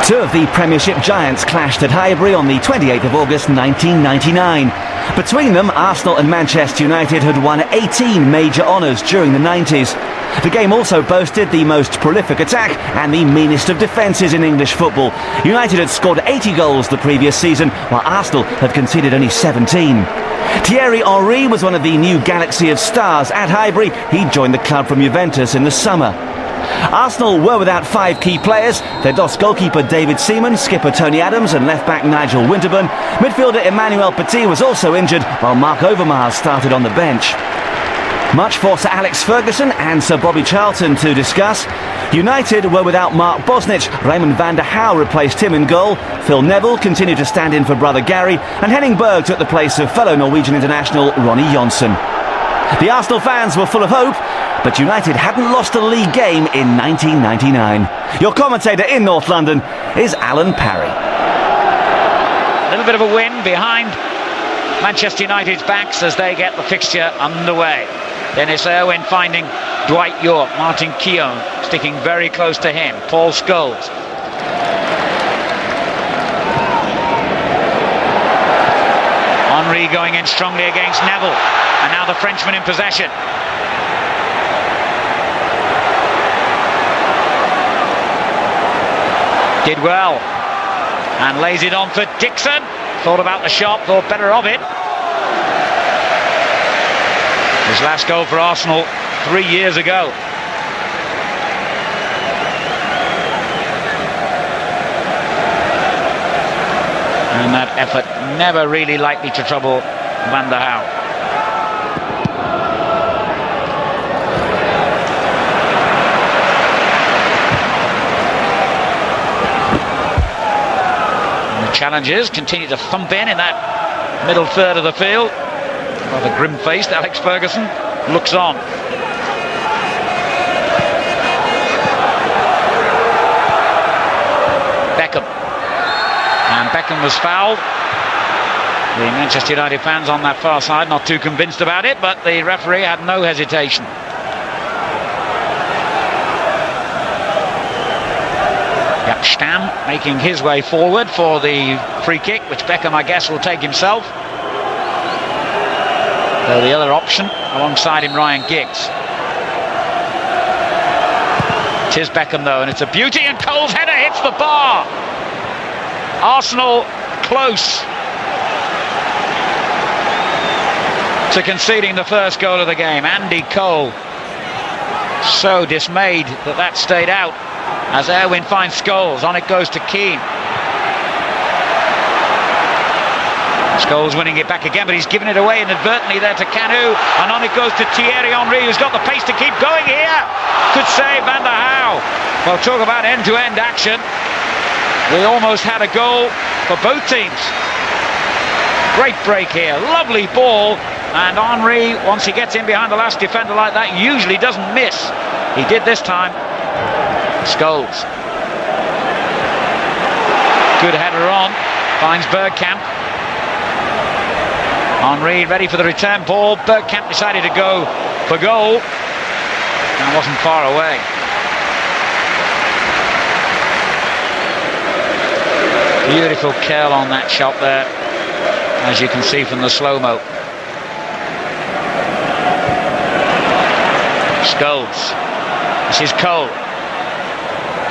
Two of the Premiership giants clashed at Highbury on the 28th of August 1999. Between them, Arsenal and Manchester United had won 18 major honours during the 90s. The game also boasted the most prolific attack and the meanest of defences in English football. United had scored 80 goals the previous season, while Arsenal had conceded only 17. Thierry Henry was one of the new galaxy of stars at Highbury. He joined the club from Juventus in the summer. Arsenal were without five key players. They lost goalkeeper David Seaman, skipper Tony Adams and left-back Nigel Winterburn. Midfielder Emmanuel Petit was also injured, while Mark Overmars started on the bench. Much for Sir Alex Ferguson and Sir Bobby Charlton to discuss. United were without Mark Bosnich. Raymond van der Hauw replaced him in goal. Phil Neville continued to stand in for brother Gary, and Henning Berg took the place of fellow Norwegian international Ronnie Johnson. The Arsenal fans were full of hope, but United hadn't lost a league game in 1999. Your commentator in North London is Alan Parry. A little bit of a win behind Manchester United's backs as they get the fixture underway. Dennis Irwin finding Dwight Yorke, Martin Keown sticking very close to him, Paul Scholes. Henry going in strongly against Neville, and now the Frenchman in possession. Did well, and lays it on for Dixon. Thought about the shot, thought better of it. His last goal for Arsenal 3 years ago. And that effort never really likely to trouble Van der Hauw. And the challengers continue to thump in that middle third of the field. Rather grim-faced Alex Ferguson looks on. Beckham. And Beckham was fouled. The Manchester United fans on that far side not too convinced about it, but the referee had no hesitation. Jaap Stam making his way forward for the free kick, which Beckham, I guess, will take himself. So the other option, alongside him, Ryan Giggs. It is Beckham, though, and it's a beauty, and Cole's header hits the bar. Arsenal close to conceding the first goal of the game. Andy Cole so dismayed that stayed out as Irwin finds Scholes. On it goes to Keane. Scholes winning it back again, but he's given it away inadvertently there to Canu, and on it goes to Thierry Henry, who's got the pace to keep going here. Could save Van der Hauw. Well, talk about end-to-end action. We almost had a goal for both teams. Great break here, lovely ball, and Henry, once he gets in behind the last defender like that, usually doesn't miss. He did this time. Scholes. Good header on, finds Bergkamp. Henry ready for the return ball. Bergkamp decided to go for goal and wasn't far away. Beautiful curl on that shot there, as you can see from the slow-mo. Scholes. This is Cole.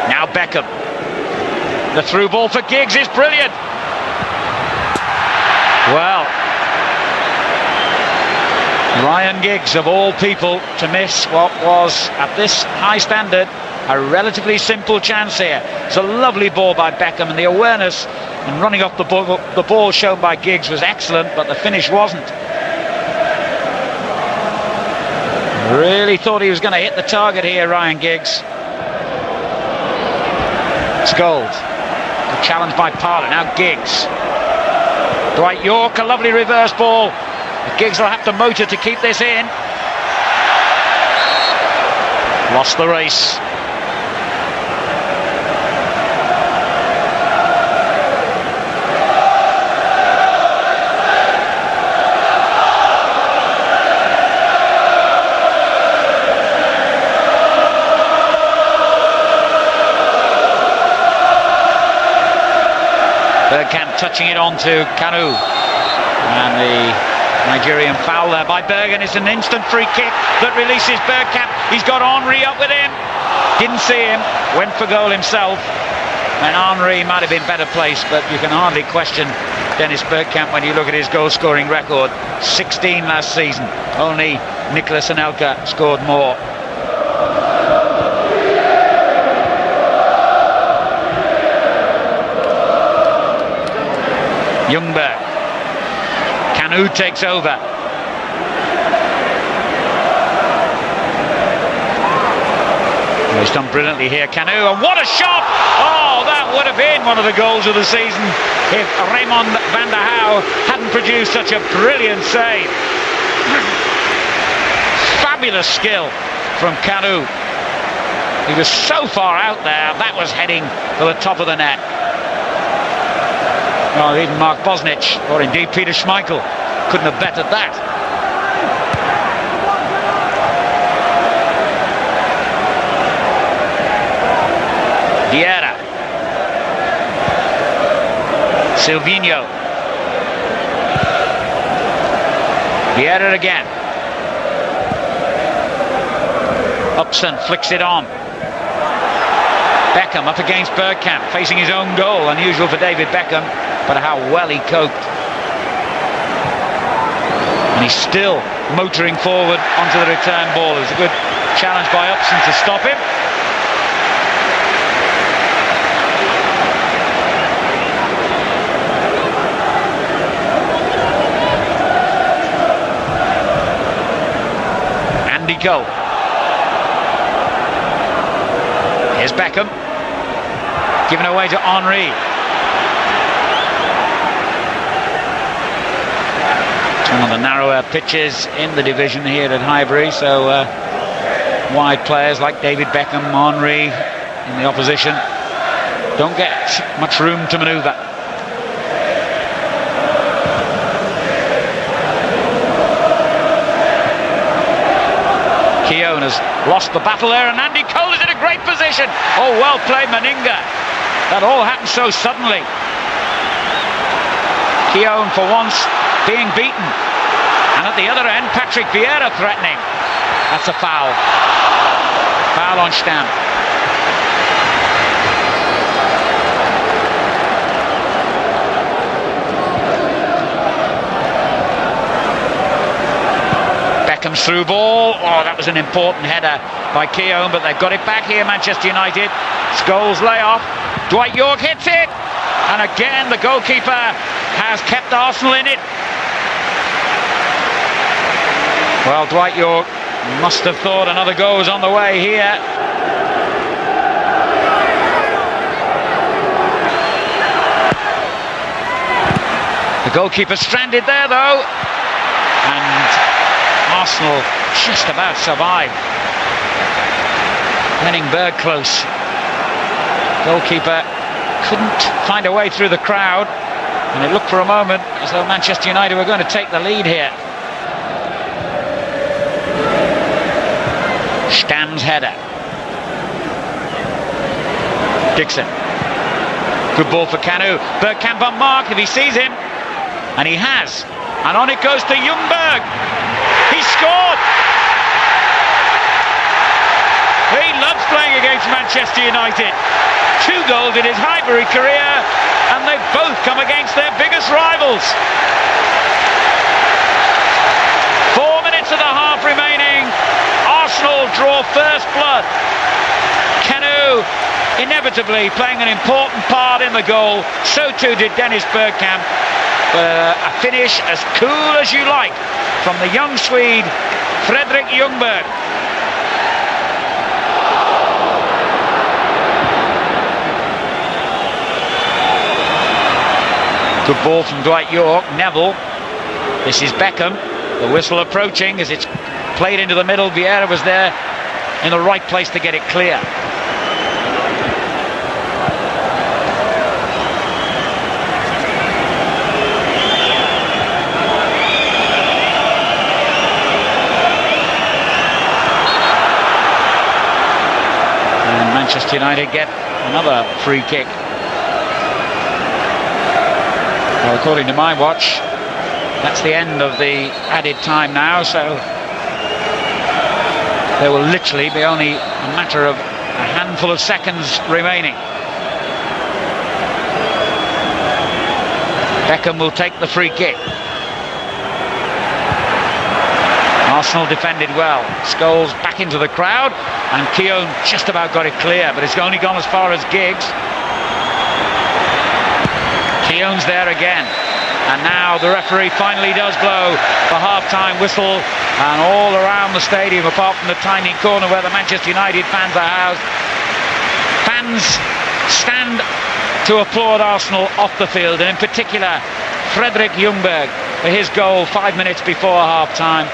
Now Beckham. The through ball for Giggs is brilliant. Well, Ryan Giggs, of all people, to miss what was, at this high standard, a relatively simple chance here. It's a lovely ball by Beckham, and the awareness and running off the ball shown by Giggs was excellent, but the finish wasn't. Really thought he was going to hit the target here, Ryan Giggs. Scholes. The challenge by Parler. Now Giggs. Dwight Yorke, a lovely reverse ball. Giggs will have to motor to keep this in. Lost the race. Bergkamp touching it on to Kanu. And the Nigerian foul there by Bergen. It's an instant free kick that releases Bergkamp. He's got Henry up with him. Didn't see him. Went for goal himself. And Henry might have been better placed, but you can hardly question Dennis Bergkamp when you look at his goal-scoring record. 16 last season. Only Nicolas Anelka scored more. Ljungberg. Kanu takes over. He's done brilliantly here, Kanu, and what a shot! Oh, that would have been one of the goals of the season if Raymond van der Houw hadn't produced such a brilliant save. Fabulous skill from Kanu. He was so far out there, that was heading for the top of the net. Well, even Mark Bosnich, or indeed Peter Schmeichel, couldn't have bettered that. Vieira. Silvinho. Vieira again. Upson flicks it on. Beckham up against Bergkamp, facing his own goal. Unusual for David Beckham, but how well he coped. And he's still motoring forward onto the return ball. It was a good challenge by Upson to stop him. Andy Cole. Here's Beckham. Given away to Henry. It's one of the narrower pitches in the division here at Highbury, so wide players like David Beckham, Henry in the opposition don't get much room to manoeuvre. Keown has lost the battle there, and Andy Cole is in a great position. Oh, well played, Meninga. That all happened so suddenly. Keown for once being beaten, and at the other end Patrick Vieira threatening. That's a foul. Foul on Stam. Beckham's through ball. Oh, that was an important header by Keown, but they've got it back here, Manchester United. Scholes lay off. Dwight York hits it, and again the goalkeeper has kept Arsenal in it. Well, Dwight York must have thought another goal was on the way here. The goalkeeper stranded there though, and Arsenal just about survived. Berg close. Goalkeeper couldn't find a way through the crowd, and it looked for a moment as though Manchester United were going to take the lead here. Stam's header. Dixon. Good ball for Kanu. Bergkamp on mark if he sees him, and he has. And on it goes to Ljungberg. He scored. He loves playing against Manchester United. 2 goals in his Highbury career, and they've both come against their biggest rivals. 4 minutes of the half remaining. Arsenal draw first blood. Kanu inevitably playing an important part in the goal. So too did Dennis Bergkamp. A finish as cool as you like from the young Swede, Fredrik Ljungberg. Good ball from Dwight York. Neville. This is Beckham. The whistle approaching as it's played into the middle. Vieira was there in the right place to get it clear. And Manchester United get another free kick. Well, according to my watch, that's the end of the added time now, so there will literally be only a matter of a handful of seconds remaining. Beckham will take the free kick. Arsenal defended well. Scholes back into the crowd, and Keown just about got it clear, but it's only gone as far as Giggs. Keown's there again, and now the referee finally does blow the half-time whistle, and all around the stadium, apart from the tiny corner where the Manchester United fans are housed, fans stand to applaud Arsenal off the field, and in particular Frederik Ljungberg for his goal 5 minutes before half-time.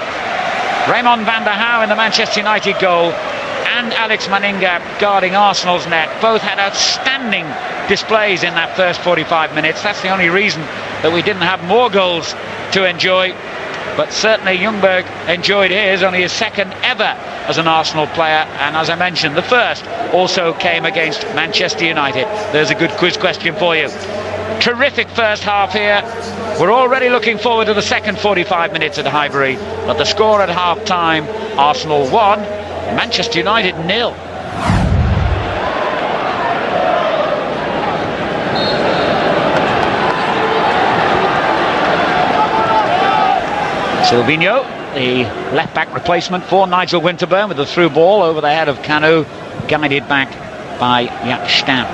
Raymond van der Hauw in the Manchester United goal, and Alex Manninga guarding Arsenal's net. Both had outstanding displays in that first 45 minutes. That's the only reason that we didn't have more goals to enjoy. But certainly Ljungberg enjoyed his, only his second ever as an Arsenal player. And as I mentioned, the first also came against Manchester United. There's a good quiz question for you. Terrific first half here. We're already looking forward to the second 45 minutes at Highbury. But the score at half-time, Arsenal 1, Manchester United 0. Silvinho, the left-back replacement for Nigel Winterburn, with the through ball over the head of Kanu, guided back by Jaap Stam.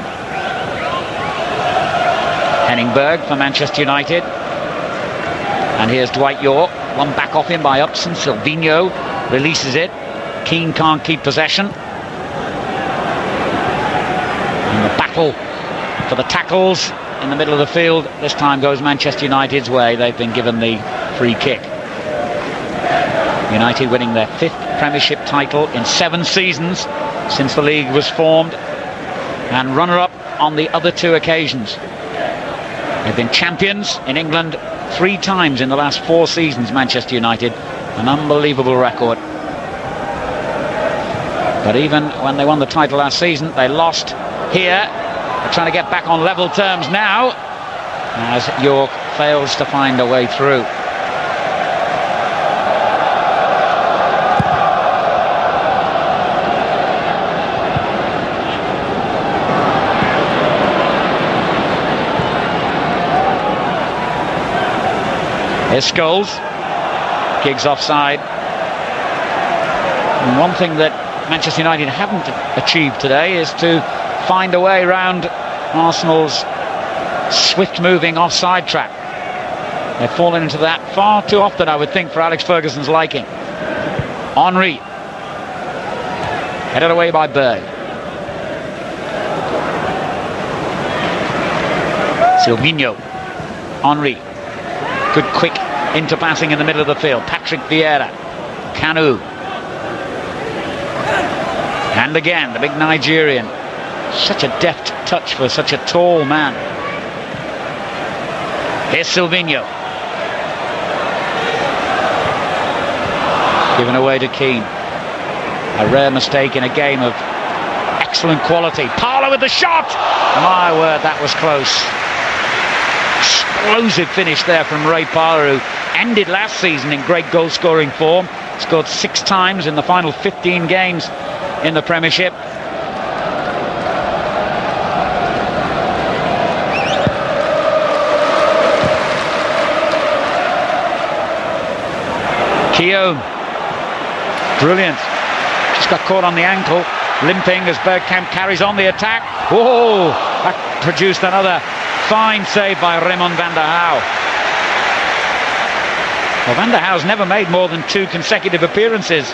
Henningberg for Manchester United. And here's Dwight York, one back off him by Upson. Silvinho releases it. Keane can't keep possession. And the battle for the tackles in the middle of the field this time goes Manchester United's way. They've been given the free kick. United winning their 5th Premiership title in 7 seasons since the league was formed, and runner-up on the other 2 occasions. They've been champions in England 3 times in the last 4 seasons, Manchester United. An unbelievable record. But even when they won the title last season, they lost here. They're trying to get back on level terms now, as York fails to find a way through. Here's Scholes. Giggs offside. And one thing that Manchester United haven't achieved today is to find a way around Arsenal's swift-moving offside trap. They've fallen into that far too often, I would think, for Alex Ferguson's liking. Henry. Headed away by Berg. Silvinho. Henry. Good quick interpassing in the middle of the field. Patrick Vieira. Kanu. And again, the big Nigerian. Such a deft touch for such a tall man. Here's Silvinho. Given away to Keane. A rare mistake in a game of excellent quality. Parlour with the shot! My word, that was close. Explosive finish there from Ray Parlour, who ended last season in great goal-scoring form. Scored 6 times in the final 15 games in the Premiership. Keown. Brilliant. Just got caught on the ankle, limping as Bergkamp carries on the attack. Whoa! That produced another fine save by Raymond van der Hauw. Well, Van der Hauw's never made more than 2 consecutive appearances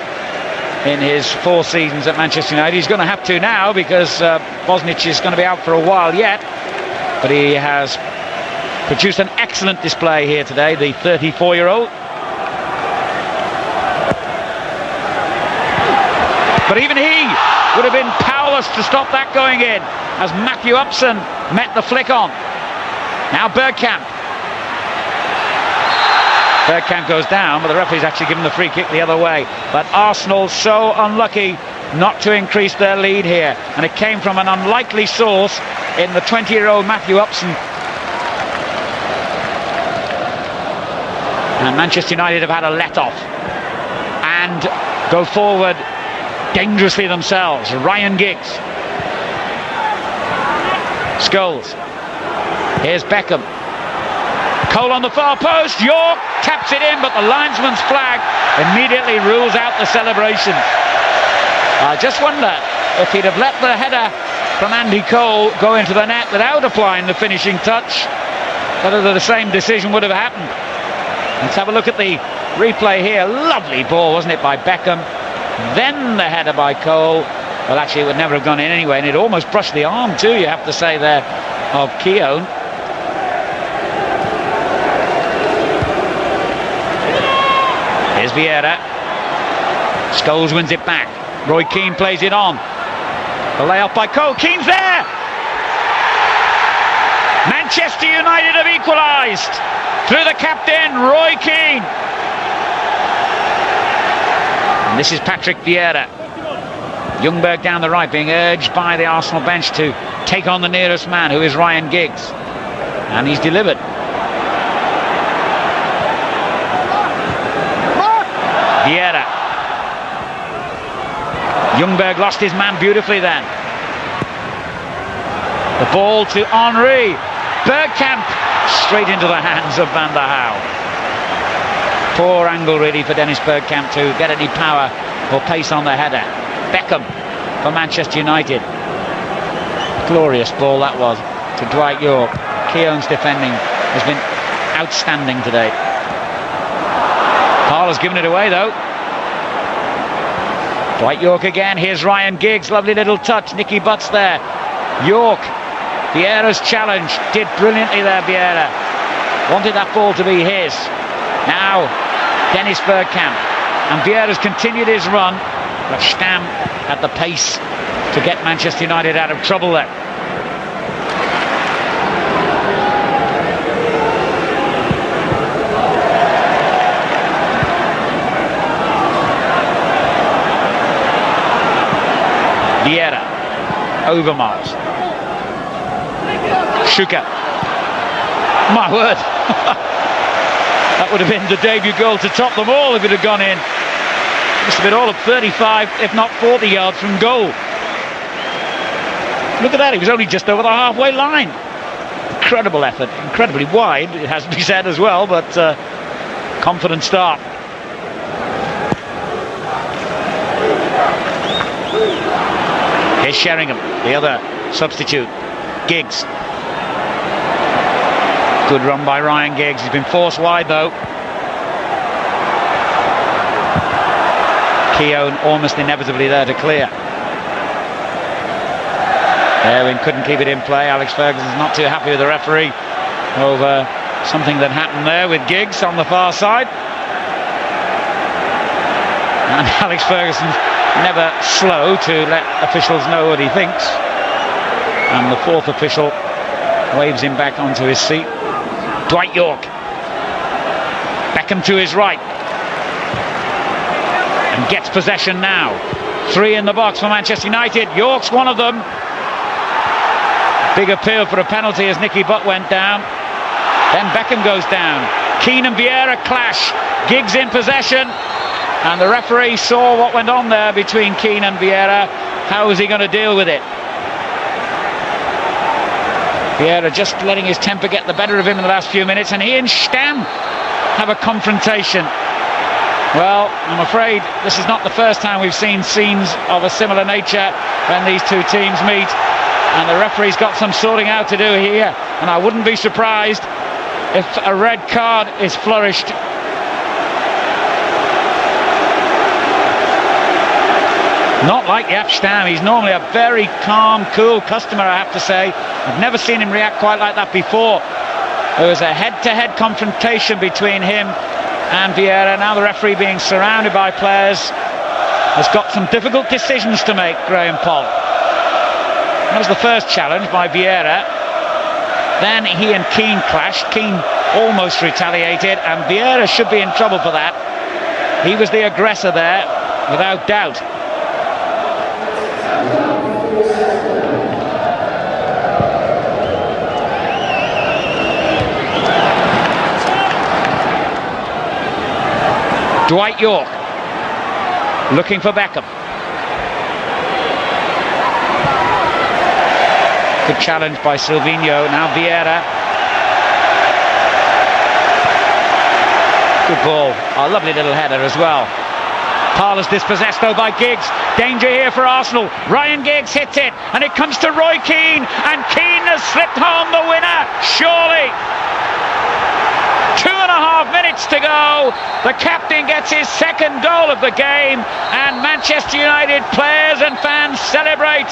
in his 4 seasons at Manchester United. He's going to have to now, because Bosnich is going to be out for a while yet. But he has produced an excellent display here today, the 34-year-old. But even he would have been powerless to stop that going in, as Matthew Upson met the flick on. Now Bergkamp. Bergkamp goes down, but the referee's actually given the free kick the other way. But Arsenal so unlucky not to increase their lead here. And it came from an unlikely source in the 20-year-old Matthew Upson. And Manchester United have had a let-off and go forward dangerously themselves. Ryan Giggs. Scholes. Here's Beckham. Cole on the far post. York taps it in, but the linesman's flag immediately rules out the celebration. I just wonder if he'd have let the header from Andy Cole go into the net without applying the finishing touch, whether the same decision would have happened. Let's have a look at the replay here. Lovely ball, wasn't it, by Beckham? Then the header by Cole. Well, actually, it would never have gone in anyway, and it almost brushed the arm too, you have to say, there, of Keown. Here's Vieira. Scholes wins it back. Roy Keane plays it on. The layoff by Cole. Keane's there! Manchester United have equalised through the captain, Roy Keane. And this is Patrick Vieira. Ljungberg down the right, being urged by the Arsenal bench to take on the nearest man, who is Ryan Giggs. And he's delivered. Vieira. Ljungberg lost his man beautifully then. The ball to Henry. Bergkamp straight into the hands of Van der Hau. Poor angle really for Dennis Bergkamp to get any power or pace on the header. Beckham for Manchester United. Glorious ball that was to Dwight York. Keown's defending has been outstanding today. Parler's given it away though. Dwight York again. Here's Ryan Giggs. Lovely little touch. Nicky Butts there. York. Vieira's challenge. Did brilliantly there, Vieira. Wanted that ball to be his. Now, Dennis Bergkamp. And Vieira's continued his run. But Stam had the pace to get Manchester United out of trouble there. Vieira, Overmars, Schuka. My word, that would have been the debut goal to top them all if it had gone in. Must have been all of 35, if not 40 yards from goal. Look at that, he was only just over the halfway line. Incredible effort, incredibly wide, it has to be said as well, but confident start. Here's Sheringham, the other substitute. Giggs. Good run by Ryan Giggs. He's been forced wide though. Keown almost inevitably there to clear. Erwin couldn't keep it in play. Alex Ferguson's not too happy with the referee over something that happened there with Giggs on the far side. And Alex Ferguson's never slow to let officials know what he thinks. And the fourth official waves him back onto his seat. Dwight York. Beckham to his right. And gets possession now. 3 in the box for Manchester United. York's one of them. Big appeal for a penalty as Nicky Butt went down. Then Beckham goes down. Keane and Vieira clash. Giggs in possession. And the referee saw what went on there between Keane and Vieira. How is he going to deal with it? Vieira just letting his temper get the better of him in the last few minutes, and he and Stam have a confrontation. Well, I'm afraid this is not the first time we've seen scenes of a similar nature when these two teams meet, and the referee's got some sorting out to do here, and I wouldn't be surprised if a red card is flourished. Not like Jaap Stam. He's normally a very calm, cool customer, I have to say. I've never seen him react quite like that before. There was a head-to-head confrontation between him and Vieira. Now the referee, being surrounded by players, has got some difficult decisions to make, Graham Poll. That was the first challenge by Vieira. Then he and Keane clashed. Keane almost retaliated, and Vieira should be in trouble for that. He was the aggressor there, without doubt. Dwight York looking for Beckham. Good challenge by Silvinho. Now Vieira. Good ball. A lovely little header as well. Parler's dispossessed though by Giggs. Danger here for Arsenal. Ryan Giggs hits it and it comes to Roy Keane, and Keane has slipped home the winner. Surely. 2.5 minutes to go. The captain gets his second goal of the game, and Manchester United players and fans celebrate.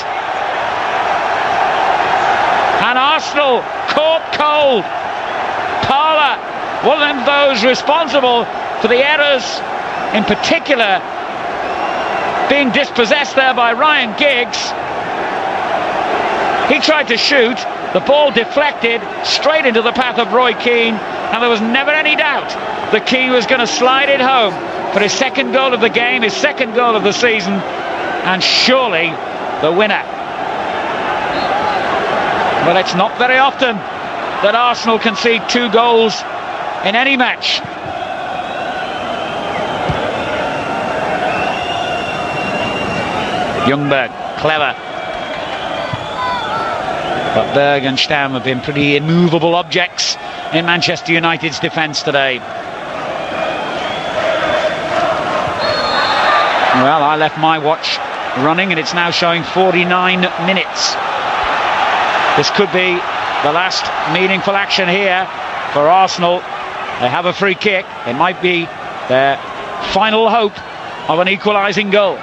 And Arsenal caught cold. Parler, one of those responsible for the errors, in particular being dispossessed there by Ryan Giggs. He tried to shoot, the ball deflected straight into the path of Roy Keane, and there was never any doubt that Keane was going to slide it home for his second goal of the game, his second goal of the season, and surely the winner. Well, it's not very often that Arsenal concede 2 goals in any match. Ljungberg, clever. But Berg and Stam have been pretty immovable objects in Manchester United's defence today. Well, I left my watch running and it's now showing 49 minutes. This could be the last meaningful action here for Arsenal. They have a free kick. It might be their final hope of an equalising goal.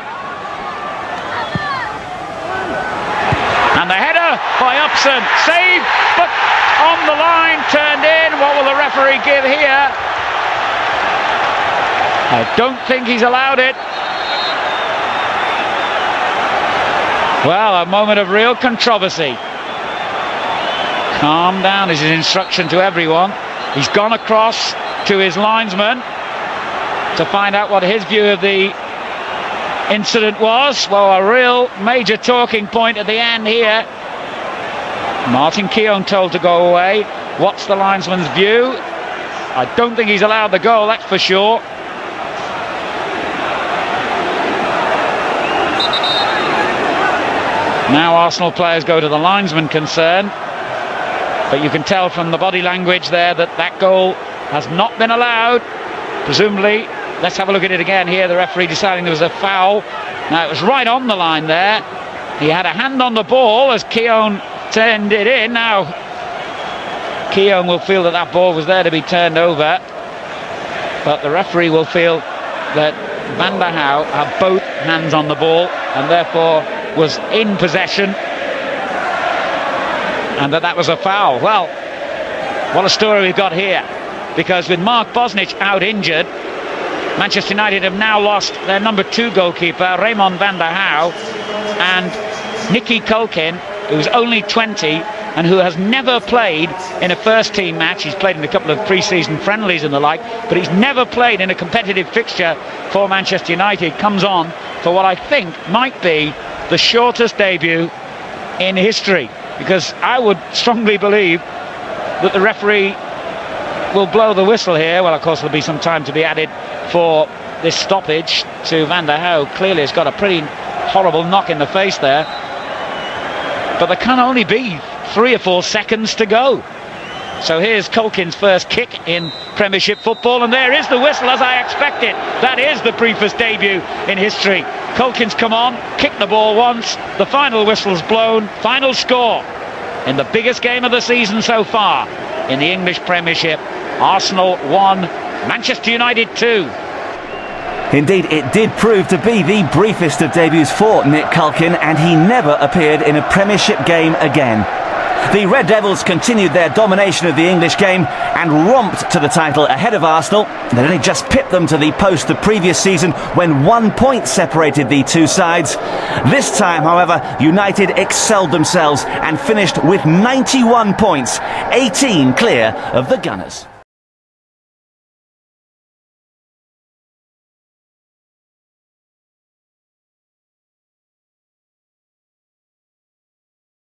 And the header by Upson, saved, but on the line, turned in. What will the referee give here? I don't think he's allowed it. Well, a moment of real controversy. Calm down is his instruction to everyone. He's gone across to his linesman to find out what his view of the incident was. Well, a real major talking point at the end here. Martin Keown told to go away. What's the linesman's view? I don't think he's allowed the goal, that's for sure. Now Arsenal players go to the linesman concerned, but you can tell from the body language there that that goal has not been allowed. Presumably, let's have a look at it again here. The referee deciding there was a foul. Now it was right on the line there. He had a hand on the ball as Keown turned it in. Now Keown will feel that that ball was there to be turned over, but the referee will feel that Van der Hau had both hands on the ball and therefore was in possession, and that was a foul. Well, what a story we've got here, because with Mark Bosnich out injured, Manchester United have now lost their number 2 goalkeeper, Raymond van der Hau, and Nicky Culkin, who's only 20 and who has never played in a first team match. He's played in a couple of pre-season friendlies and the like, but he's never played in a competitive fixture for Manchester United. Comes on for what I think might be the shortest debut in history, because I would strongly believe that the referee will blow the whistle here. Well, of course there'll be some time to be added for this stoppage to Van der Hau. Clearly it's got a pretty horrible knock in the face there, but there can only be 3 or 4 seconds to go. So here's Culkin's first kick in Premiership football, and there is the whistle as I expected. That is the briefest debut in history. Culkin's come on, kicked the ball once, the final whistle's blown. Final score in the biggest game of the season so far in the English Premiership: Arsenal 1, Manchester United 2. Indeed, it did prove to be the briefest of debuts for Nick Culkin, and he never appeared in a Premiership game again. The Red Devils continued their domination of the English game and romped to the title ahead of Arsenal. They'd only just pipped them to the post the previous season when 1 point separated the two sides. This time, however, United excelled themselves and finished with 91 points, 18 clear of the Gunners.